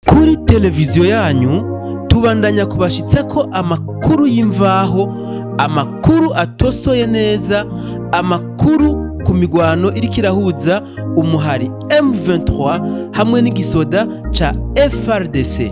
Kuri televiziyo yanyu tubandanya kubashitsako amakuru y'imvaho, amakuru atosoye neza, amakuru ku migwano iriko irahuza umuhari M23 hamwe n'igisoda ca FARDC.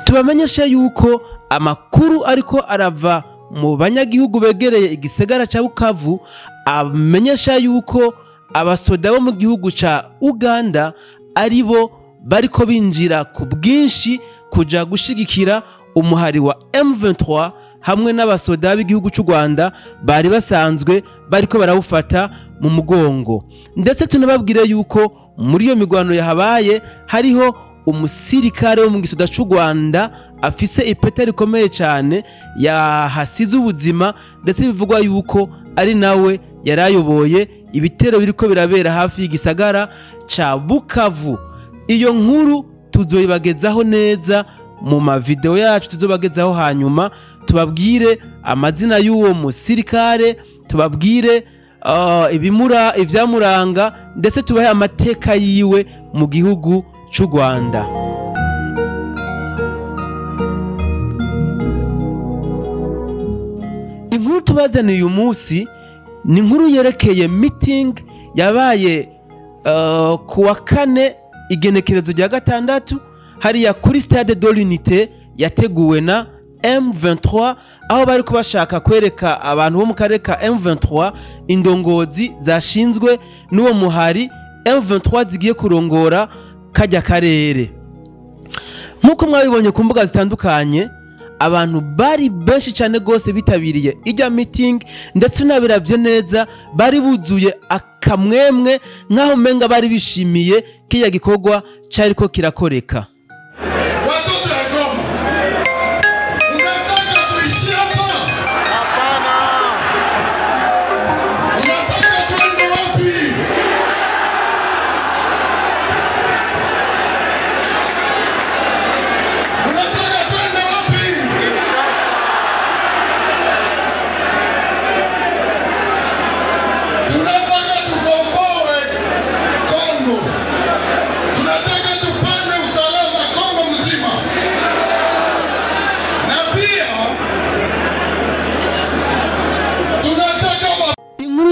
Tubamenyesha yuko amakuru ariko arava mu banyagihugu begereye igisagara ca Bukavu amenyesha yuko abasoda bo mu gihugu ca Uganda aribo bariko binjira ku bwinshi kuja gushigikira umuhari wa M23 hamwe n'abasoda b'igihugu c'u Rwanda bari basanzwe bariko barawufata mu mugongo. Ndetse tunababwire yuko muri iyo migwano yahabaye hariho umusirikare wo mu gisoda c'u Rwanda afise ipeta rikomeye cyane yahasize ubuzima, ndetse bivugwa yuko ari nawe yarayoboye ibitero biriko birabera hafi y'igisagara ca Bukavu. Iyo nkuru tuzoyibagezaho neza mu mavideo yacu tuzobagezaho, hanyuma tubabwire amazina y'uwo musirikare, tubabwire ivyamuranga, ndetse tubahe amateka yiwe mu gihugu c'u Rwanda. Inkuru tubazaniye uyu munsi ni inkuru yerekeye meeting yabaye kuwa kane igenekerezo rya gatandatu hariya kuri Stade de l'Unité yateguwe na M23, aho bari kubashaka kwereka abantu bo mu karere ka M23 indongozi zashinzwe n'uwo muhari M23 zigiye kurongora kajya karere. Nkuko mwabibonye ku mbuga zitandukanye, abantu bari benshi cyane gose bitabiriye ijya meeting, ndetse nabiravye neza bari buzuye akamwemwe nkaho menga bari bishimiye kiya gikorwa cyariko kirakoreka.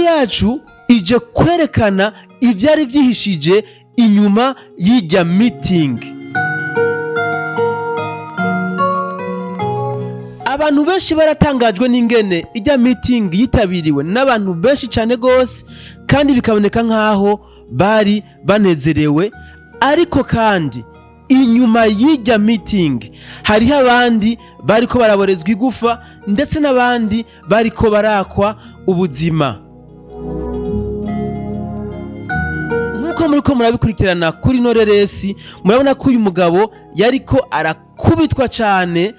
Yacu ije kwerekana ivyari vyihishije inyuma y'ijya meeting. Abantu benshi baratangajwe n'ingene ijya meeting yitabiriwe n'abantu benshi cyane gose, kandi bikaboneka nkaho bari banezerewe. Ariko kandi inyuma y'ijya meeting hariho abandi bariko baraborezwa igufa, ndetse n'abandi bariko barakwa ubuzima. Nkuko muriko murabikurikirana kuri Noreresi, murabona ko uyu mugabo yariko arakubitwa cyane.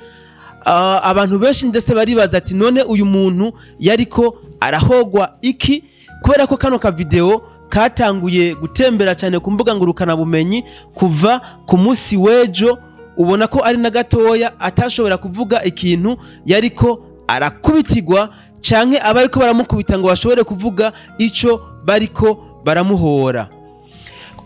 Abantu benshi ndetse baribaza ati none uyu muntu yariko arahogwa iki, kubera ko kano ka video katanguye gutembera cyane ku mbuga ngurukana bumenyi kuva ku munsi wejo. Ubona ko ari na gatoya atashobora kuvuga ikintu yariko arakubitirwa, canke abariko baramukubita ngo bashobore kuvuga ico bariko baramuhora.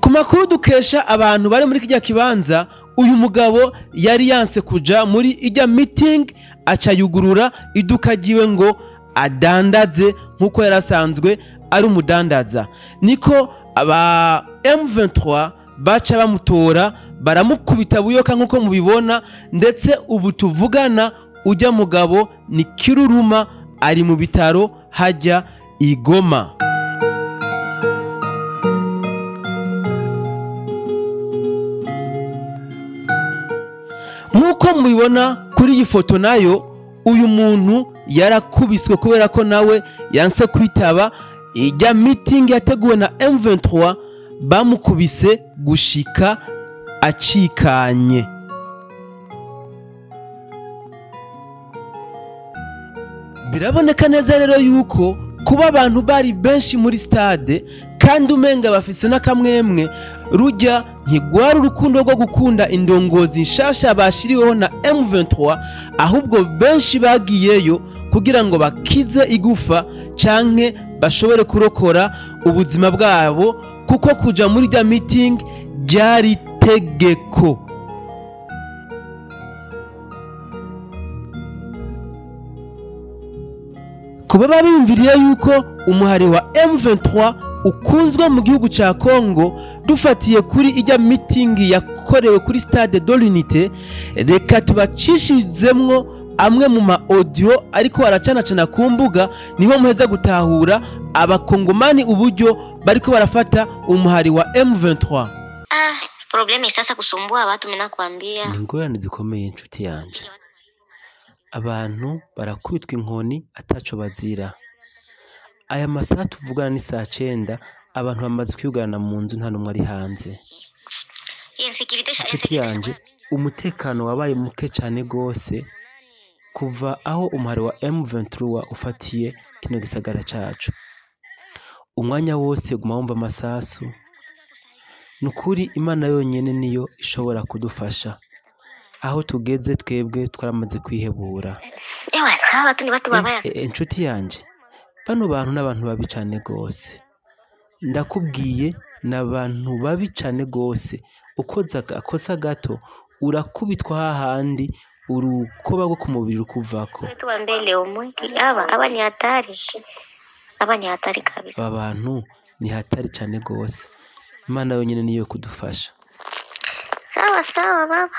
Ku makuru dukesha abantu bari muri kijya kibanza, uyu mugabo yari yanse kuja muri ijya meeting, aca yugurura iduka ryiwe ngo adandaze nkuko yarasanzwe ari umudandaza. Niko aba M23 baca bamutora baramukubita buyoka nkuko mubibona, ndetse ubu tuvugana ujya mugabo ni kiruruma, ari mu bitaro hajya Igoma. Nkuko mubibona kuri iyi foto nayo, uyu muntu yarakubiswe kubera ko nawe yanse kwitaba ijya meeting yateguwe na M23, bamukubise gushika acikanye. Biraboneka neza rero yuko kuba abantu bari benshi muri stade kandi umenga bafise n'akamwemwe, rujya ntigwari urukundo rwo gukunda indongozi nshasha bashiriweho na M23, ahubwo benshi bagiyeyo kugira ngo bakize igufa canke bashobore kurokora ubuzima bwabo, kuko kuja muri rya meeting byari tegeko. Kuba babimviriye yuko umuhari wa M23 ukunzwe mu gihugu ca Congo, dufatiye kuri ijya meeting yakorewe kuri Stade de l'Unité, reka tubacishizemwo amwe mu ma audio ariko aracanacana ku mbuga, niho muheza gutahura abakongomani uburyo bariko barafata umuhari wa M23. Problemi sasa kusumbua watu, mimi nakwambia. Ni ingorane zikomeye inshuti yanje. Abantu barakubitwa inkoni ataco bazira. Aya masaha tuvugana ni saa 9, abantu bamaze kwiyugarana mu nzu, nta numwe ari hanze. Inshuti yanje, umutekano wabaye muke cyane gose kuva aho umuhari wa M23 ufatiye kino gisagara cacu. Umwanya wose guma wumva amasasu. Nukuri Imana yonyene niyo ishobora kudufasha. Aho tugeze twebwe twaramaze kwihebura. Watu ni watu babaya. Inshuti yanje, bano bantu n'abantu babi cyane gose. Ndakubwiye n'abantu babi cyane gose. Ukoza akosa gato urakubitwa hahandi, urukoba rwo ku mubiri rukuvako. Aba ni hatari kabisa. Abantu ni hatari cyane gose. Imana yonyene niyo kudufasha. Sawa baba.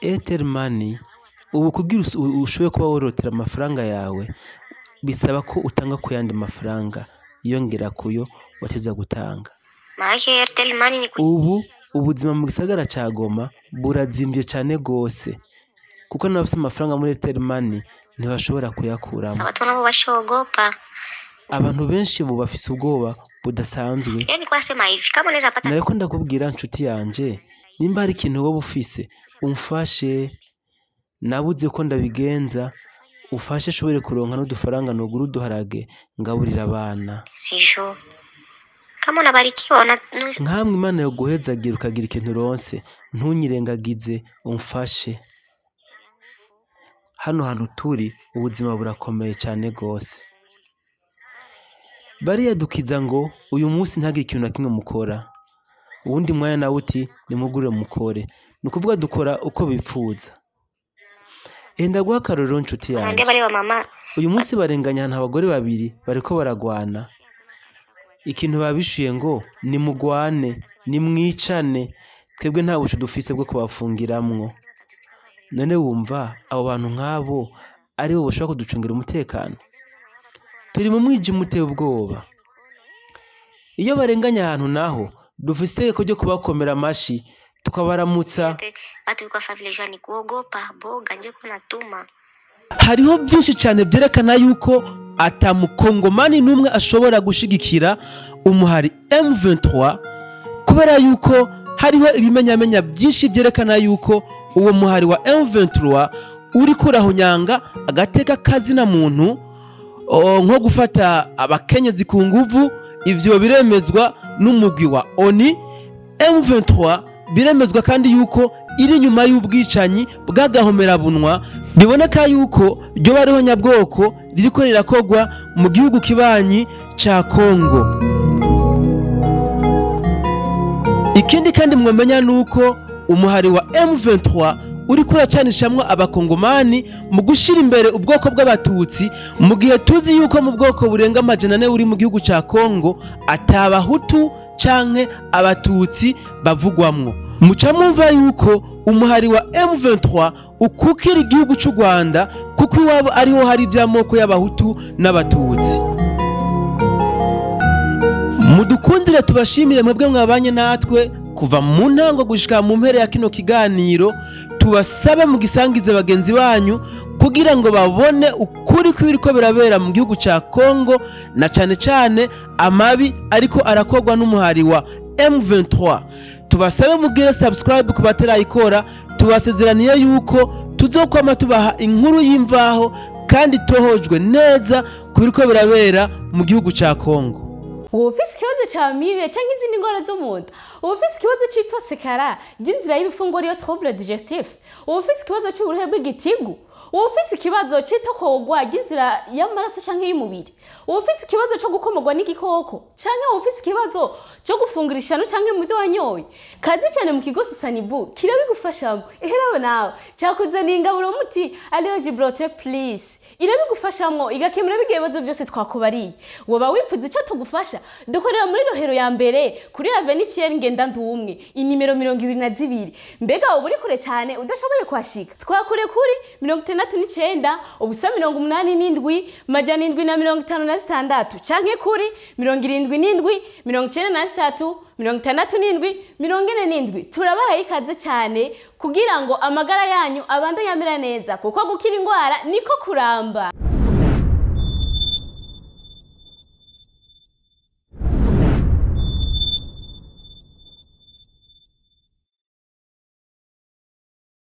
Airtel Money ubu kugira ushoboye kuba worotera amafaranga yawe, bisaba ko utanga ku yandi mafaranga yongera kuyo wateza gutanga. Ubu ubuzima mu gisagara ca Goma burazimbye cyane gose, kuko n'abafite amafaranga muri Airtel Money ntibashobora kuyakuramo. Watu nabo bashogopa. Abantu benshi bo bafise ubwoba budasanzwe. Kwasema hivi, kama unaweza pata. Nareko ndakubwira nshuti yanje, nimba hari ikintu wowe ufise umfashe, nabuze ko ndabigenza, ufashe shobore kuronka n'udufaranga nogura uduharage ngaburira abana. Sijo. Kama unabarikiwa nkamwe Imana yo guhezagira ukagira ikintu ronse, ntunyirengagize umfashe. Hano hantu turi ubuzima burakomeye cyane gose. Bariyadukiza ngo uyu munsi ntagire ikintu na kimwe mukora, ubundi mwanya nawe uti nimugure mukore. Nukuvuga dukora uko bipfuza. Enda guha akarorero nshuti yanjye. Uyu munsi barenganya ahantu abagore babiri bariko baragwana. Ikintu babishuye ngo ni mugwane, ni mwicane, twebwe nta busho dufise bwo kubafungiramwo. None wumva abo bantu nk'abo ari bo bashobora kuducungira umutekano? Turi mu mwijima uteye ubwoba. Iyo barenganya ahantu naho dufise itegeko ryo kubakomera amashi tukabaramutsa. Hariho byinshi cyane byerekana yuko atamukongomani n'umwe ashobora gushigikira umuhari M23, kubera yuko hariho ibimenyamenya byinshi byerekana yuko uwo muhari wa M23 uri kurahonyanga agateka kazina muntu, nko gufata abakenyezi ku nguvu. Ivyo biremezwa n'umugwi wa ONU. M23 biremezwa kandi yuko iri nyuma y'ubwicanyi bw'agahomera bunwa, biboneka yuko ryo bariho nyabwoko ririko rirakogwa mu gihugu kibanyi ca Congo. Ikindi kandi mwomenya nuko umuhari wa M23 uri kuracanishamwe abakongomani mu gushira imbere ubwoko bw'abatutsi, mu gihe tuzi yuko mu bwoko burenga 400 uri mu gihugu ca Congo atabahutu canke abatutsi bavugwamwo. Muca mwumva yuko umuhari wa M23 ukukira igihugu cy'u Rwanda, kuko iwabo ariho hari ivy'amoko y'abahutu n'abatutsi. Mudukundire tubashimire mwebwe mwabanye natwe kuva mu ntango gushika mu mpere ya kino kiganiro. Tubasabe mu gisangize bagenzi banyu kugira ngo babone ukuri kw'ibiriko birabera mu gihugu ca Congo, na cane cane amabi ariko arakogwa n'umuhari wa M23. Tubasabe mugire subscribe ku batarayikora. Tubasezeraniye yuko tuzokwama tubaha inkuru y'imvaho kandi tohojwe neza ku biriko birabera mu gihugu ca Congo. wowe ufise ikibazo ca mibe canke izindi ngwara zo mu nda, wowe ufise ikibazo c'itosekara ry'inzira y'ibifunguro ariyo trouble digestif, wowe ufise ikibazo c'uburuhe bw'igitigu, wowe ufise ikibazo c'itokogwa ry'inzira y'amaraso canke y'umubiri, wowe ufise ikibazo co gukomorwa n'igikoko canke wowe ufise ikibazo co gufungura ishano canke mu byo wanyoye, kazi cyane mu kigo Sanibu kirabigufashamo. Iherawe nawe cyakuzaniye ingaburo muti Aleo Gibraltar Plus irabigufashamo igakemura bigebezo byose twakubariye. Woba wifuza icyo tugufasha, dukorera muri Rohero ya mbere kuri Avenue Pierre Ngendandumwe inimero 22. Mbega ubu uri kure cyane udashoboye kwashika, twakure kuri 69 ubusa 87 majana 756 canke kuri 77 93 67 47. Turabahaye ikaze cyane kugira ngo amagara yanyu abandanye amera neza, kuko gukira ingwara niko kuramba.